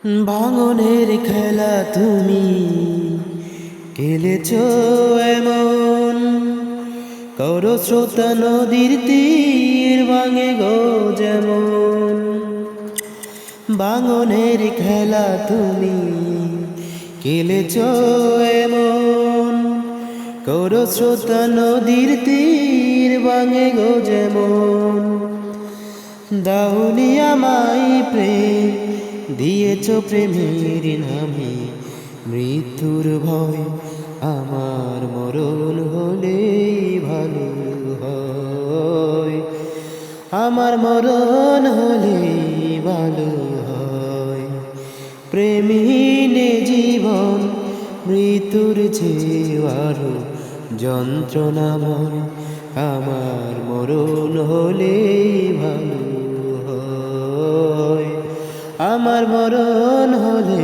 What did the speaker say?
ভাঙনের খেলা তুমি খেলেছ এমন, করো শ্রোতা নদীর তীর ভাঙে গো যেমন। ভাঙনের খেলা তুমি খেলেছ এমন, করো শ্রোতা নদীর তীর ভাঙে গো যেমন। দাউনি আমায় প্রেম দিয়েছ প্রেমের নামে, মৃত্যুর ভয় আমার মরণ হলে ভালো হয়, আমার মরণ হলে ভালো হয়। প্রেমিনে জীবন মৃত্যুর চেয়ে আরো যন্ত্রণাময়, আমার মরণ হলে ভালো হয়, আমার মরণ হলে